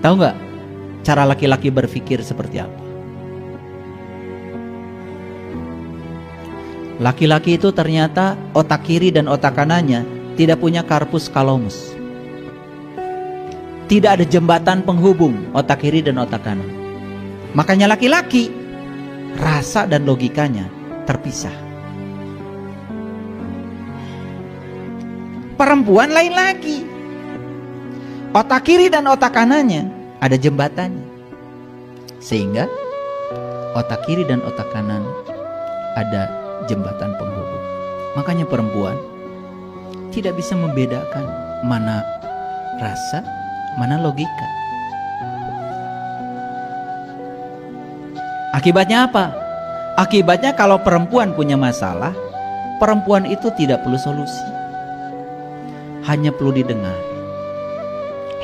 Tahu nggak cara laki-laki berpikir seperti apa? Laki-laki itu ternyata otak kiri dan otak kanannya tidak punya corpus callosum. Tidak ada jembatan penghubung otak kiri dan otak kanan. Makanya laki-laki rasa dan logikanya terpisah. Perempuan lain lagi. Otak kiri dan otak kanannya ada jembatannya. Sehingga otak kiri dan otak kanan ada jembatan penghubung. Makanya perempuan tidak bisa membedakan mana rasa, mana logika. Akibatnya apa? Akibatnya kalau perempuan punya masalah, perempuan itu tidak perlu solusi, hanya perlu didengar.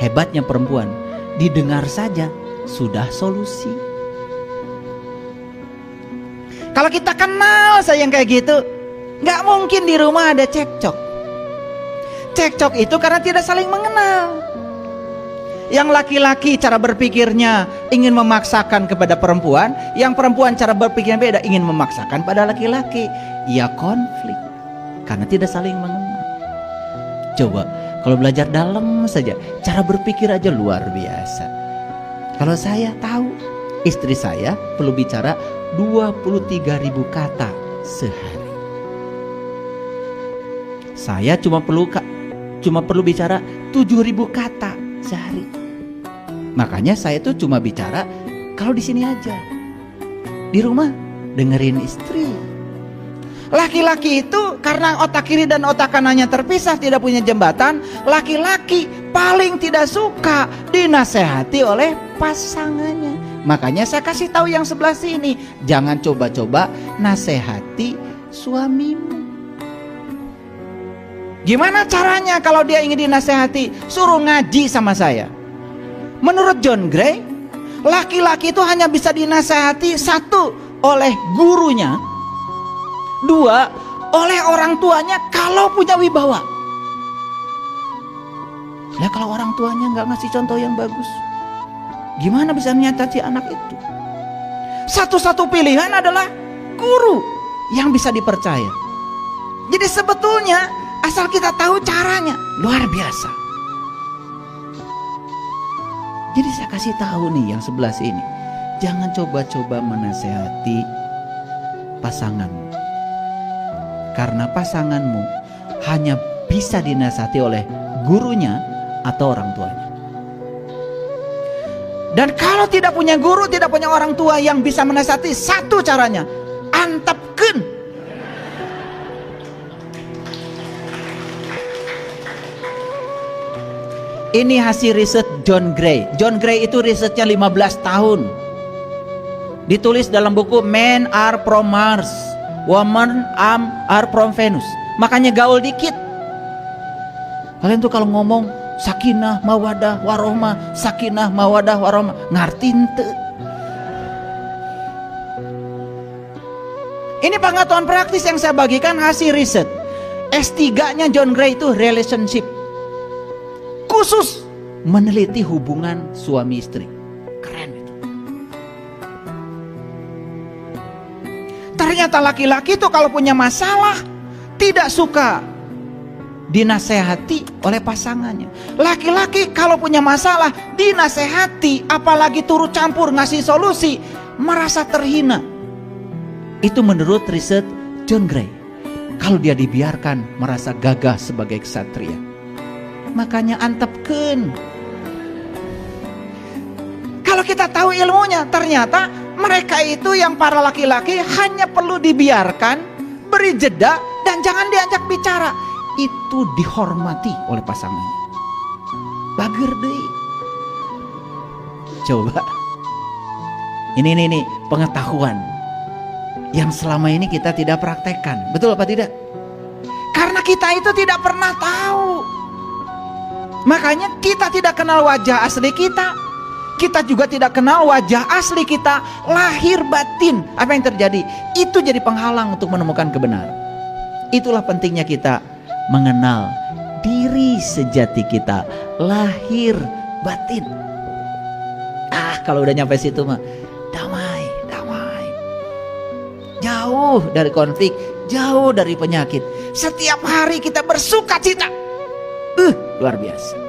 Hebatnya perempuan, didengar saja sudah solusi. Kalau kita kenal saya yang kayak gitu, nggak mungkin di rumah ada cekcok. Cekcok itu karena tidak saling mengenal. Yang laki-laki cara berpikirnya ingin memaksakan kepada perempuan, yang perempuan cara berpikirnya beda, ingin memaksakan pada laki-laki. Ya konflik karena tidak saling mengenal. Coba kalau belajar dalam saja, cara berpikir aja luar biasa. Kalau saya tahu istri saya perlu bicara 23.000 kata sehari. Saya cuma perlu bicara 7.000 kata sehari. Makanya saya tuh cuma bicara kalau di sini aja. Di rumah dengerin istri. Laki-laki itu karena otak kiri dan otak kanannya terpisah, tidak punya jembatan. Laki-laki paling tidak suka dinasehati oleh pasangannya. Makanya saya kasih tahu yang sebelah sini, jangan coba-coba nasehati suamimu. Gimana caranya kalau dia ingin dinasehati? Suruh ngaji sama saya. Menurut John Gray, laki-laki itu hanya bisa dinasehati, satu, oleh gurunya, dua, oleh orang tuanya kalau punya wibawa. Nah kalau orang tuanya nggak ngasih contoh yang bagus, gimana bisa menyatakan anak itu? Satu-satu pilihan adalah guru yang bisa dipercaya. Jadi sebetulnya asal kita tahu caranya, luar biasa. Jadi saya kasih tahu nih yang sebelah sini, jangan coba-coba menasehati pasanganmu. Karena pasanganmu hanya bisa dinasihati oleh gurunya atau orang tuanya. Dan kalau tidak punya guru, tidak punya orang tua yang bisa menasihati, satu caranya, antepkeun. Ini hasil riset John Gray. John Gray itu risetnya 15 tahun. Ditulis dalam buku Men Are From Mars, Women Are From Venus. Makanya gaul dikit. Kalian tuh kalau ngomong sakinah mawadah warohmah, sakinah mawadah warohmah, ngerti ente? Ini pengetahuan praktis yang saya bagikan hasil riset. S3-nya John Gray itu relationship, khusus meneliti hubungan suami istri. Keren itu. Ternyata laki-laki itu kalau punya masalah tidak suka dinasehati oleh pasangannya. Laki-laki kalau punya masalah dinasehati, apalagi turut campur ngasih solusi, merasa terhina. Itu menurut riset John Gray. Kalau dia dibiarkan merasa gagah sebagai ksatria. Makanya antepkeun. Kalau kita tahu ilmunya, ternyata mereka itu yang para laki-laki hanya perlu dibiarkan, beri jeda, dan jangan diajak bicara. Itu dihormati oleh pasangannya. Bager deui. Coba. Ini pengetahuan yang selama ini kita tidak praktekkan. Betul apa tidak? Karena kita itu tidak pernah tahu. Makanya kita tidak kenal wajah asli kita. Kita juga tidak kenal wajah asli kita, lahir batin. Apa yang terjadi? Itu jadi penghalang untuk menemukan kebenaran. Itulah pentingnya kita mengenal diri sejati kita, lahir batin. kalau udah nyampe situ mah damai, damai. Jauh dari konflik, jauh dari penyakit. Setiap hari kita bersuka cita. Luar biasa.